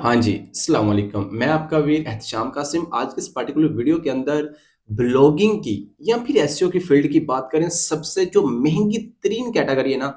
हाँ जी, अस्सलाम वालेकुम। मैं आपका वीर एहतशाम कासिम। आज के इस पर्टिकुलर वीडियो के अंदर ब्लॉगिंग की या फिर एसईओ की फील्ड की बात करें, सबसे जो महँगी तरीन कैटेगरी है ना,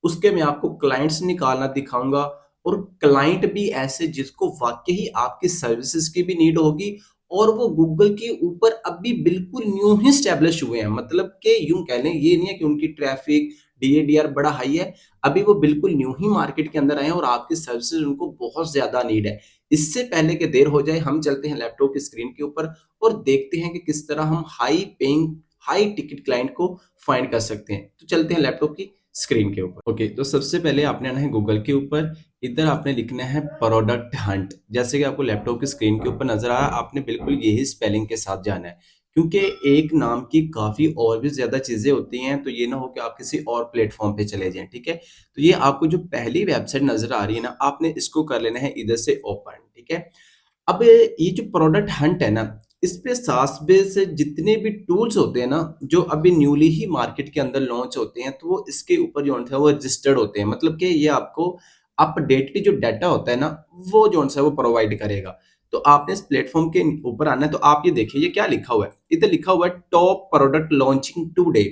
उसके मैं आपको क्लाइंट्स निकालना दिखाऊँगा और क्लाइंट भी ऐसे जिसको वाक़ई ही आपकी सर्विसेज़ की भी नीड होगी और वो गूगल के ऊपर अभी बिल्कुल न्यू ही एस्टैब्लिश हुए हैं। मतलब कि यूँ कह लें, ये नहीं है कि उनकी ट्रैफ़िक, डीएडीआर बड़ा हाई है। अभी वो बिल्कुल न्यू ही मार्केट के अंदर आए हैं और आपकी सर्विसेज़ उनको बहुत ज़्यादा नीड है। इससे पहले कि देर हो जाए, हम चलते हैं लैपटॉप की स्क्रीन के ऊपर और देखते हैं कि किस तरह हम high paying, high ticket client को फाइंड कर सकते हैं। तो चलते हैं लैपटॉप की स्क्रीन के ऊपर। ओके, तो सबसे पहले आपने आना है गूगल के ऊपर। इधर आपने लिखना है प्रोडक्ट हंट। जैसे कि आपको लैपटॉप की स्क्रीन के ऊपर नज़र आ रहा है, आपने बिल्कुल यही स्पेलिंग के साथ जाना है। क्योंकि एक नाम की काफ़ी और भी ज़्यादा चीज़ें होती हैं, तो ये ना हो कि आप किसी और प्लेटफ़ॉर्म पे चले जाएँ, ठीक है? तो ये आपको जो पहली वेबसाइट नज़र आ रही है ना, आपने इसको कर लेना है इधर से ओपन, ठीक है? अब ये जो प्रोडक्ट हंट है ना, इस पे सास बेस जितने भी टूल्स होते हैं ना, जो अभी न्यूली ही मार्केट के अंदर लॉन्च होते हैं, तो वो इसके ऊपर जो है वो रजिस्टर्ड होते हैं। मतलब कि ये आपको अपडेटेड जो डाटा होता है ना, वो जो है वो प्रोवाइड करेगा। तो आपने इस प्लेटफ़ॉर्म के ऊपर आना है, तो आप ये देखिए ये क्या लिखा हुआ है। इधर लिखा हुआ है टॉप प्रोडक्ट लॉन्चिंग टुडे।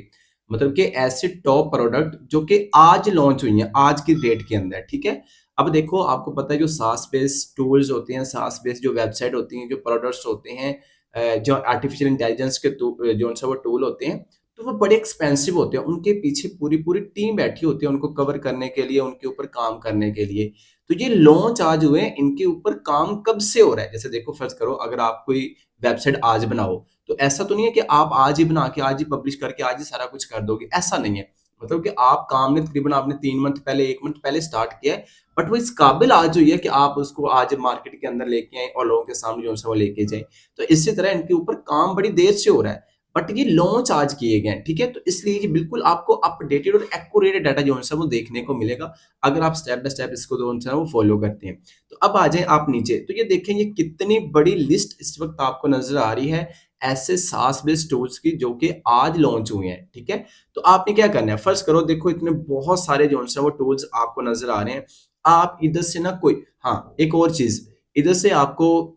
मतलब कि ऐसे टॉप प्रोडक्ट जो कि आज लॉन्च हुई हैं, आज की डेट के अंदर, ठीक है? अब देखो, आपको पता है जो सास बेस्ड टूल्स होते हैं, सास बेस्ड जो वेबसाइट होती हैं, जो प्रोडक्ट्स होते हैं, जो आर्टिफिशियल इंटेलिजेंस के जो सा वो टूल होते हैं, तो वो बड़े एक्सपेंसिव होते हैं। उनके पीछे पूरी-पूरी टीम बैठी होती है उनको कवर करने के लिए, उनके ऊपर काम करने के लिए। तो ये लॉन्च आज हुए हैं, इनके ऊपर काम कब से हो रहा है? जैसे देखो, फर्ज़ करो अगर आप कोई वेबसाइट आज बनाओ, तो ऐसा तो नहीं है कि आप आज ही बना के, आज ही पब्लिश करके, आज ही सारा कुछ कर दोगे, ऐसा नहीं है। मतलब कि आप काम ने तकरीबन आपने 3 मंथ पहले, 1 मंथ पहले स्टार्ट किया है, बट वो इस काबिल आज हुई है कि आप उसको आज मार्केट के अंदर लेके आएँ और लोगों के सामने जो है वो लेके जाएँ। तो इसी तरह इनके ऊपर काम बड़ी देर से हो रहा है, बट ये लॉन्च आज किए गए हैं, ठीक है? तो इसलिए ये बिल्कुल आपको अपडेटेड और एक्यूरेट डाटा जो है वो देखने को मिलेगा, अगर आप स्टेप बाय स्टेप इसको जो है वो फॉलो करते हैं। तो अब आ जाएँ आप नीचे, तो ये देखें ये कितनी बड़ी लिस्ट इस वक़्त आपको नज़र आ रही है, ऐसे सास बेस्ड टूल्स की जो कि आज लॉन्च हुए हैं, ठीक है? तो आपने क्या करना है, फ़र्ज़ करो देखो इतने बहुत सारे जो है वो टूल्स आपको नज़र आ रहे हैं। आप इधर से ना कोई, हाँ, एक और चीज़, इधर से आपको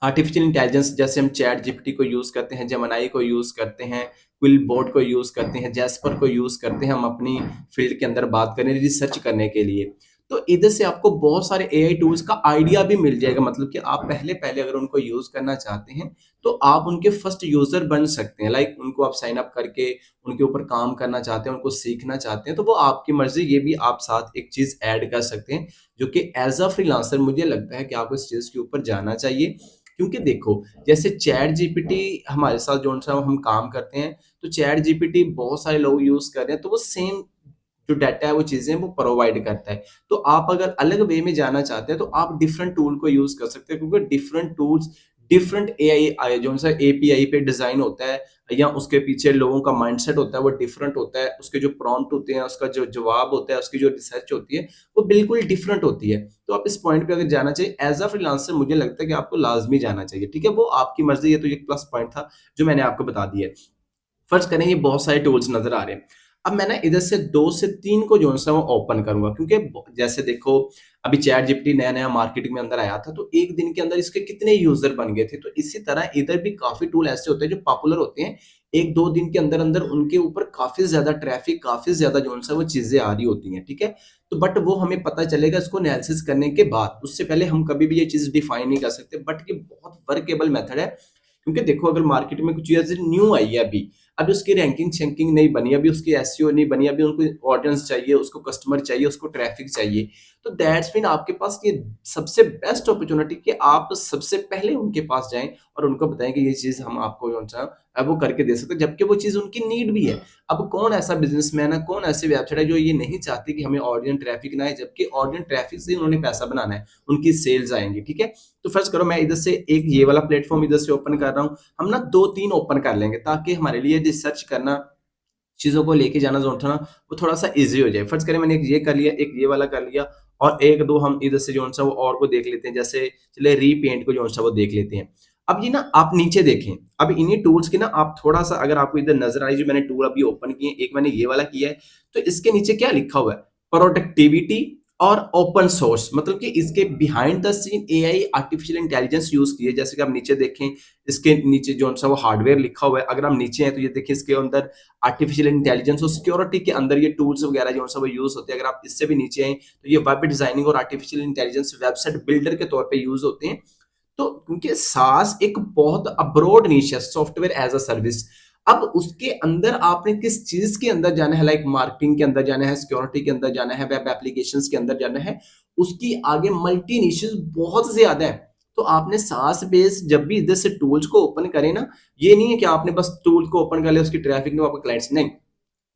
आर्टिफिशियल इंटेलिजेंस, जैसे हम चैट जीपीटी को यूज़ करते हैं, जेमिनी को यूज़ करते हैं, क्विलबोट को यूज़ करते हैं, जैस्पर को यूज़ करते हैं, हम अपनी फील्ड के अंदर बात करें रिसर्च करने के लिए। तो इधर से आपको बहुत सारे एआई टूल्स का आइडिया भी मिल जाएगा, मतलब कि आप पहले-पहले अगर उनको यूज़ करना चाहते हैं, तो आप उनके फर्स्ट यूज़र बन सकते हैं। लाइक उनको आप साइन अप करके उनके ऊपर काम करना चाहते हैं, उनको सीखना चाहते हैं, तो वो आपकी मर्ज़ी। ये भी आप साथ एक चीज़ ऐड कर सकते हैं, जो कि एज़ अ फ्रीलांसर मुझे लगता है कि आपको इस चीज़ के ऊपर जाना चाहिए। क्योंकि देखो, जैसे चैट जीपीटी हमारे साथ जो-सा हम काम करते हैं, तो चैट जीपीटी बहुत सारे लोग यूज़ कर रहे हैं, तो वो सेम जो डाटा है, वो चीज़ें वो प्रोवाइड करता है। तो आप अगर अलग वे में जाना चाहते हैं, तो आप डिफरेंट टूल को यूज़ कर सकते हैं, क्योंकि डिफरेंट टूल्स, डिफरेंट एआई जो-सा एपीआई पे डिज़ाइन होता है, या उसके पीछे लोगों का माइंडसेट होता है, वो डिफरेंट होता है। उसके जो प्रॉम्प्ट होते हैं, उसका जो जवाब होता है, उसकी जो रिसर्च होती है, वो बिल्कुल डिफरेंट होती है। तो आप इस पॉइंट पे अगर जाना चाहिए एज़ अ फ्रीलांसर, मुझे लगता है कि आपको लाज़मी जाना चाहिए, ठीक है? वो आपकी मर्ज़ी है, तो ये प्लस पॉइंट था, जो मैंने आपको बता दिया है। फर्ज़ करें ये बहुत सारे टूल्स नज़र आ रहे हैं। अब मैं ना इधर से 2 से 3 को जो है वो ओपन करूँगा, क्योंकि ब जैसे देखो, अभी चैट जीपीटी नया-नया मार्केट में अंदर आया था, तो 1 दिन के अंदर इसके कितने यूज़र बन गए थे। तो इसी तरह इधर भी काफ़ी टूल ऐसे होते हैं जो पॉपुलर होते हैं। 1-2 दिन के अंदर-अंदर उनके ऊपर काफ़ी ज़्यादा ट्रैफ़िक, काफ़ी ज़्यादा जो है वो चीज़ें आ रही होती हैं, ठीक है? तो बट वो हमें पता चलेगा इसको एनालिसिस करने के बाद। उससे पहले हम कभी भी ये चीज़ डिफाइन नहीं कर सकते, बट ये बहुत वर्केबल मेथड है। क्योंकि देखो, अगर मार्केट में कुछ चीज़ न्यू आई है अभी उसकी रैंकिंग-शैंकिंग नहीं बनी, अभी उसकी एसईओ नहीं बनी, अभी उनको ऑडियंस चाहिए, उसको कस्टमर चाहिए, उसको ट्रैफिक चाहिए। तो दैट्स मीन आपके पास ये सबसे बेस्ट अपॉर्च्युनिटी कि आप सबसे पहले उनके पास जाएँ और उनको बताएँ कि ये चीज़ हम आपको जो-सा वो करके दे सकते हैं, जबकि वो चीज़ उनकी नीड भी है। अब कौन ऐसा बिज़नेसमैन है, कौन ऐसी वेबसाइट है जो ये नहीं चाहती कि हमें ऑडियंस ट्रैफिक ना आए, जबकि ऑडियंस ट्रैफिक से ही उन्होंने पैसा बनाना है, उनकी सेल्स आएँगी, ठीक है? तो फ़र्ज़ करो मैं इधर से एक ये वाला प्लेटफ़ॉर्म इधर से ओपन कर रहा हूँ, हम ना 2-3 ओपन कर लेंगे, ताकि हमारे लिए रिसर्च करना, चीज़ों को लेके जाना जो था ना, वो थोड़ा-सा ईज़ी हो जाए। फ़र्ज़ करें मैंने एक ये कर लिया, एक ये वाला कर लिया, और 1-2 हम इधर से जो है वो और को देख लेते हैं। जैसे चलिए रीपेंट को जो है वो देख लेते हैं। अब ये ना आप नीचे देखें, अब इन्हीं टूल्स की ना आप थोड़ा-सा, अगर आपको इधर नज़र आई जो मैंने टूल अभी ओपन किए, एक मैंने ये वाला किया है, तो इसके नीचे क्या लिखा हुआ है? प्रोडक्टिविटी और ओपन सोर्स, मतलब कि इसके behind the scene AI artificial intelligence use की है। जैसे कि आप नीचे देखें, इसके नीचे जो सा वो हार्डवेयर लिखा हुआ है, अगर हम नीचे हैं तो ये देखिए इसके अंदर आर्टिफिशियल इंटेलिजेंस और सिक्योरिटी के अंदर ये टूल्स वगैरह जो सा वो यूज होते हैं। अगर आप इससे भी नीचे आए तो ये वेब डिजाइनिंग और आर्टिफिशियल इंटेलिजेंस वेबसाइट बिल्डर के तौर पे यूज होते हैं। तो क्योंकि सास एक बहुत अब्रॉड नीश है, सॉफ्टवेयर एज अ सर्विस। अब उसके अंदर आपने किस चीज के अंदर जाना है, लाइक मार्केटिंग के अंदर जाना है, सिक्योरिटी के अंदर जाना है, वेब एप्लीकेशंस के अंदर जाना है, उसकी आगे मल्टी निशेस बहुत ज्यादा है। तो आपने सास बेस जब भी इधर से टूल्स को ओपन करें ना, ये नहीं है कि आपने बस टूल को ओपन कर लिया, उसकी ट्रैफिक में आपका क्लाइंट्स नहीं।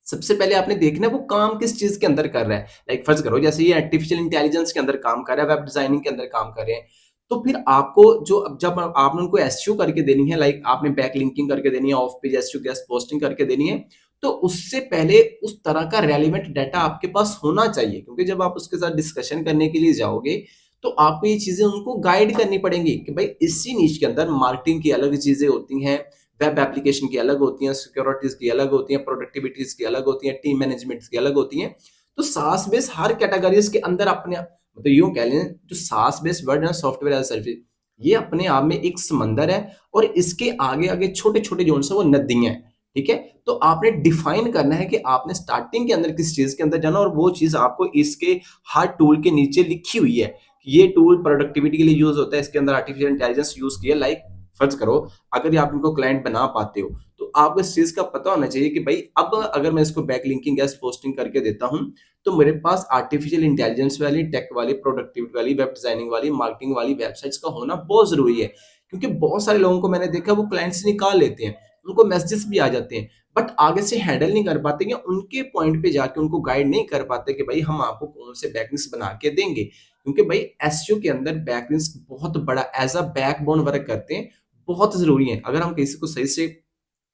सबसे पहले आपने देखना है वो काम किस चीज के अंदर कर रहा है। लाइक फर्ज करो जैसे ये आर्टिफिशियल इंटेलिजेंस के अंदर काम कर रहा है, वेब डिजाइनिंग के अंदर काम कर रहे हैं, तो फिर आपको जो जब आपने उनको एसईओ करके देनी है, लाइक आपने बैक लिंकिंग करके देनी है, of page SEO guest posting करके देनी है, तो उससे पहले उस तरह का रेलिवेंट डाटा आपके पास होना चाहिए। क्योंकि जब आप उसके साथ डिस्कशन करने के लिए जाओगे तो आपको ये चीजें उनको गाइड करनी पड़ेंगी कि भाई इसी नीच के अंदर मार्केटिंग की अलग चीजें होती हैं, वेब एप्लीकेशन की अलग होती हैं, सिक्योरिटीज की अलग होती हैं, प्रोडक्टिविटीज की अलग होती हैं, टीम मैनेजमेंट की अलग होती हैं। तो सास बेस हर कैटेगरीज के अंदर अपने, मतलब यूं कह लें, जो सास बेस वर्ड है सॉफ्टवेयर एज सर्विस, ये अपने आप में एक समंदर है और इसके आगे आगे छोटे छोटे जो है वो नदियां हैं। ठीक है, तो आपने डिफाइन करना है कि आपने स्टार्टिंग के अंदर किस चीज के अंदर जाना, और वो चीज आपको इसके हर टूल के नीचे लिखी हुई है। ये टूल प्रोडक्टिविटी के लिए यूज होता है, इसके अंदर आर्टिफिशियल इंटेलिजेंस यूज किया। लाइक फर्ज करो अगर ये आप इनको क्लाइंट बना पाते हो तो आपको इस चीज का पता होना चाहिए कि भाई अब अगर मैं इसको बैक लिंकिंग गेस्ट पोस्टिंग करके देता हूं तो मेरे पास आर्टिफिशियल इंटेलिजेंस वाली, टेक वाली, प्रोडक्टिविटी वाली, वेब डिजाइनिंग वाली, मार्केटिंग वाली वेबसाइट्स का होना बहुत जरूरी है। क्योंकि बहुत सारे लोगों को मैंने देखा वो क्लाइंट से निकाल लेते हैं, उनको मैसेजेस भी आ जाते हैं, बट आगे से हैंडल नहीं कर पाते या उनके पॉइंट पे जाके उनको गाइड नहीं कर पाते कि भाई हम आपको कौन से बैकलिंक्स बना के देंगे। क्योंकि भाई एसईओ के अंदर बैकलिंक्स बहुत बड़ा एज अ बैकबोन वर्क करते हैं, बहुत जरूरी है। अगर हम किसी को सही से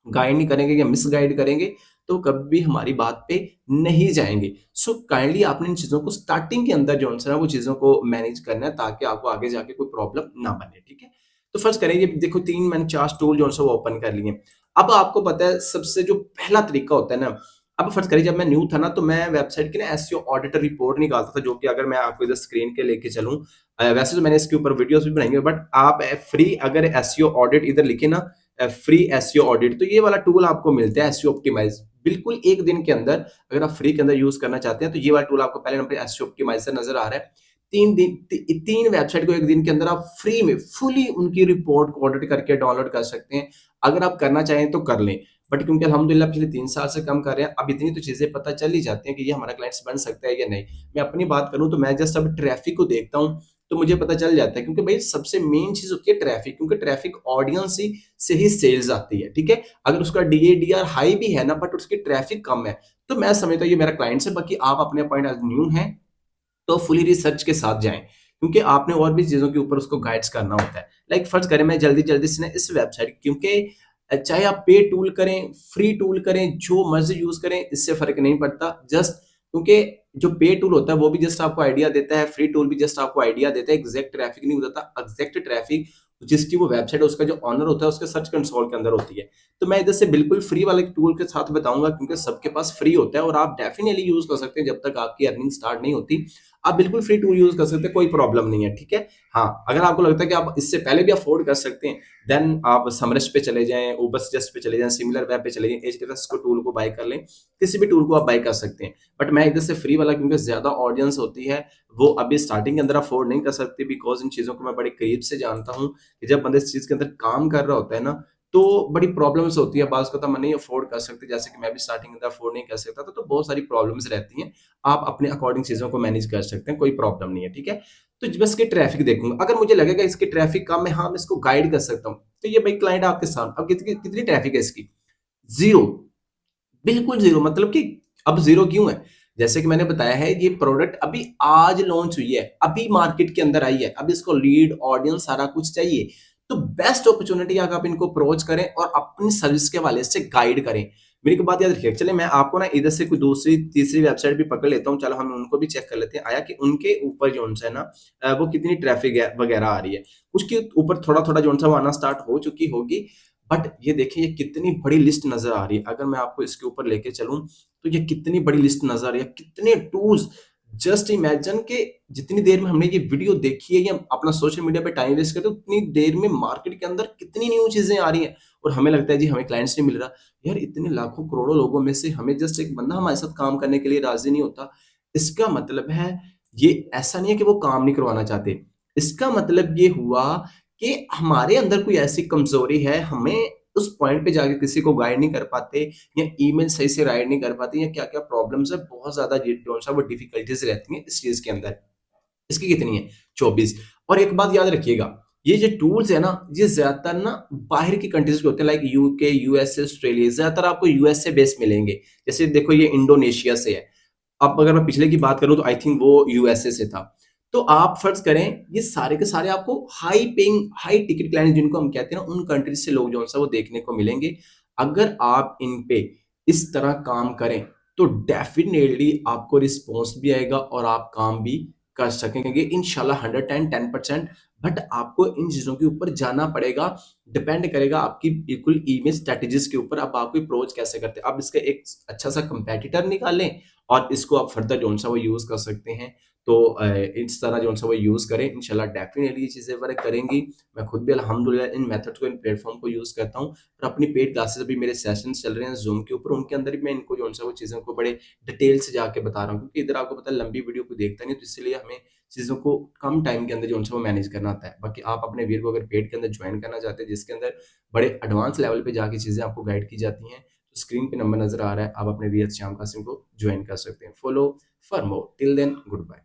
गाइड नहीं करेंगे या मिस गाइड करेंगे तो कभी भी हमारी बात पे नहीं जाएंगे। सो काइंडली आपने इन चीजों को स्टार्टिंग के अंदर जो है वो चीजों को मैनेज करना है ताकि आपको आगे जाके कोई प्रॉब्लम ना बने। ठीक है, तो फर्स्ट करें, ये देखो तीन मैंने चार टूल जो है वो ओपन कर लिए। अब आपको पता है सबसे जो पहला तरीका होता है ना, अब फर्स्ट करिए जब मैं न्यू था ना तो मैं वेबसाइट की ना एसईओ ऑडिटर रिपोर्ट निकालता था, जो कि अगर मैं आपको इधर स्क्रीन के लेके चलूं, वैसे तो मैंने इसके ऊपर वीडियोस भी बनाएंगे, बट आप फ्री अगर एसईओ ऑडिट इधर लिखे ना, फ्री एसईओ ऑडिट, तो ये वाला टूल आपको मिलता है एसईओ ऑप्टिमाइज बिल्कुल एक दिन के अंदर। अगर आप फ्री के अंदर यूज करना चाहते हैं तो ये वाला टूल आपको पहले नंबर एसईओ ऑप्टिमाइजर नजर आ रहा है। तीन वेबसाइट को एक दिन के अंदर आप फ्री में फुली उनकी रिपोर्ट को ऑडिट करके डाउनलोड कर सकते हैं। अगर आप करना चाहें तो कर लें, बट क्योंकि अल्हम्दुलिल्लाह पिछले 3 साल से कम कर रहे हैं, अब इतनी तो चीजें पता चल ही जाती हैं कि ये हमारा क्लाइंट्स बन सकता है या नहीं। मैं अपनी बात करूं तो मैं जस्ट अब ट्रैफिक को देखता हूं तो मुझे पता चल जाता है, क्योंकि भाई सबसे मेन चीज होती है ट्रैफिक, क्योंकि ट्रैफिक ऑडियंस ही से ही सेल्स आती है। ठीक है, अगर उसका डीएडीआर हाई भी है ना बट उसकी ट्रैफिक कम है तो मैं समझता हूँ ये मेरा क्लाइंट है। बाकी आप अपने पॉइंट एज न्यू है तो फुली रिसर्च के साथ जाएं, क्योंकि आपने और भी चीजों के ऊपर उसको गाइड्स करना होता है। लाइक फर्ज करें मैं जल्दी जल्दी से ना इस वेबसाइट, क्योंकि चाहे आप पे टूल करें, फ्री टूल करें, जो मर्जी यूज करें, इससे फर्क नहीं पड़ता। जस्ट क्योंकि जो पे टूल होता है वो भी जस्ट आपको आइडिया देता है, फ्री टूल भी जस्ट आपको आइडिया देता है, एग्जैक्ट ट्रैफिक नहीं होता। एग्जैक्ट ट्रैफिक जिसकी वो वेबसाइट है उसका जो ऑनर होता है उसके सर्च कंसोल के अंदर होती है। तो मैं इधर से बिल्कुल फ्री वाले टूल के साथ बताऊंगा, क्योंकि सबके पास फ्री होता है और आप डेफिनेटली यूज कर सकते हैं जब तक आपकी अर्निंग स्टार्ट नहीं होती। आप बिल्कुल फ्री टूल यूज कर सकते हैं, कोई प्रॉब्लम नहीं है। ठीक है, हाँ अगर आपको लगता है कि आप इससे पहले भी अफोर्ड कर सकते हैं देन आप समरस पे चले जाएं, उबर सजेस्ट पे चले जाएं, सिमिलर वेब पे चले जाएं, एचडीएफएस को टूल को बाय कर लें, किसी भी टूल को आप बाय कर सकते हैं। बट मैं इधर से फ्री वाला, क्योंकि ज्यादा ऑडियंस होती है वो अभी स्टार्टिंग के अंदर अफोर्ड नहीं कर सकती, बिकॉज इन चीजों को मैं बड़े करीब से जानता हूँ कि जब बंदा इस चीज के अंदर काम कर रहा होता है ना तो बड़ी प्रॉब्लम्स होती है। बात को तो मैं नहीं अफोर्ड कर सकती, जैसे कि मैं भी स्टार्टिंग के अंदर अफोर्ड नहीं कर सकता था, तो बहुत सारी प्रॉब्लम्स रहती हैं। आप अपने अकॉर्डिंग चीजों को मैनेज कर सकते हैं, कोई प्रॉब्लम नहीं है। ठीक है, तो जब इसकी ट्रैफिक देखूंगा, अगर मुझे लगेगा इसकी ट्रैफिक कम है, हाँ मैं इसको गाइड कर सकता हूँ, तो ये भाई क्लाइंट आपके सामने। अब कितनी ट्रैफिक है इसकी? जीरो, बिल्कुल जीरो। मतलब कि अब जीरो क्यों है? जैसे कि मैंने बताया है ये प्रोडक्ट अभी आज लॉन्च हुई है, अभी मार्केट के अंदर आई है, अब इसको लीड ऑडियंस सारा कुछ चाहिए। तो बेस्ट अपॉर्चुनिटी अगर आप इनको अप्रोच करें और अपनी सर्विस के हवाले से गाइड करें। मेरी को बात याद रखिए, चले मैं आपको ना इधर से कोई दूसरी तीसरी वेबसाइट भी पकड़ लेता हूँ, चलो हम उनको भी चेक कर लेते हैं आया कि उनके ऊपर जो है ना वो कितनी ट्रैफिक वगैरह आ रही है। उसके ऊपर थोड़ा थोड़ा जो है वो आना स्टार्ट हो चुकी होगी। बट ये देखिए ये कितनी बड़ी लिस्ट नजर आ रही है। अगर मैं आपको इसके ऊपर लेके चलूं तो ये कितनी बड़ी लिस्ट नजर आ रही है, कितने टूल्स, जस्ट इमेजिन कि जितनी देर में हमने ये वीडियो देखी है या अपना सोशल मीडिया पे टाइम वेस्ट करते हैं, उतनी देर में मार्केट के अंदर कितनी न्यू चीजें आ रही हैं और हमें लगता है जी हमें क्लाइंट्स नहीं मिल रहा। यार इतने लाखों करोड़ों लोगों में से हमें जस्ट एक बंदा हमारे साथ काम करने के लिए राजी नहीं होता, इसका मतलब है ये ऐसा नहीं है कि वो काम नहीं करवाना चाहते। इसका मतलब ये हुआ कि हमारे अंदर कोई ऐसी कमजोरी है, हमें उस पॉइंट पे जाके किसी को गाइड नहीं कर पाते या ईमेल सही से राइट नहीं कर पाते या क्या-क्या प्रॉब्लम्स है, बहुत ज़्यादा ये कौन-सा वो डिफिकल्टीज़ रहती हैं इस चीज़ के अंदर। इसकी कितनी है? 24। और एक बात याद रखिएगा, ये जो टूल्स है ना, ये ज़्यादातर ना बाहर की कंट्रीज़ के होते हैं लाइक यूके, यूएसए, ऑस्ट्रेलिया, ज़्यादातर आपको यूएसए बेस्ड मिलेंगे। जैसे देखो ये इंडोनेशिया से है। अब अगर मैं पिछले की बात करूँ तो आई थिंक वो यूएसए से था। तो आप फ़र्ज़ करें ये सारे के सारे आपको high paying, high ticket clients जिनको हम कहते हैं ना, उन कंट्रीज़ से लोग जो-सा वो देखने को मिलेंगे। अगर आप इन पे इस तरह काम करें, तो डेफ़िनेटली आपको रिस्पॉन्स भी आएगा और आप काम भी कर सकेंगे इंशाल्लाह 110% बट आपको इन चीज़ों के ऊपर जाना पड़ेगा। डिपेंड करेगा आपकी बिल्कुल इमेज स्ट्रैटेजीज़ के ऊपर आप अप्रोच कैसे करते हैं। आप इसका एक अच्छा-सा कम्पेटिटर निकालें और इसको आप फर्दर जो-सा वो यूज़ कर सकते हैं। तो इस तरह जो-सा वो यूज़ करें, इंशाल्लाह डेफ़िनेटली ये चीज़ें वर्क करेंगी। मैं खुद भी अल्हम्दुलिल्लाह इन मेथड्स को, इन प्लेटफ़ॉर्म को यूज़ करता हूँ और अपनी पेड क्लासेस अभी मेरे सेशंस चल रहे हैं ज़ूम के ऊपर, उनके अंदर भी मैं इनको जो-सा वो चीज़ों को बड़े डिटेल से जाके बता रहा हूँ क्योंकि इधर आपको पता है लंबी वीडियो कोई देखता नहीं है, तो इसलिए हमें चीज़ों को कम टाइम के अंदर जो-सा वो मैनेज करना आता है। बाकी आप अपने वीर को अगर पेड के अंदर जॉइन करना चाहते हैं, जिसके अंदर बड़े एडवांस लेवल पे जाके चीज़ें आपको गाइड की जाती हैं, तो स्क्रीन पे नंबर नज़र आ रहा है, आप अपने वीर श्याम कासिम को जॉइन कर सकते हैं। Follow for more, till then good bye.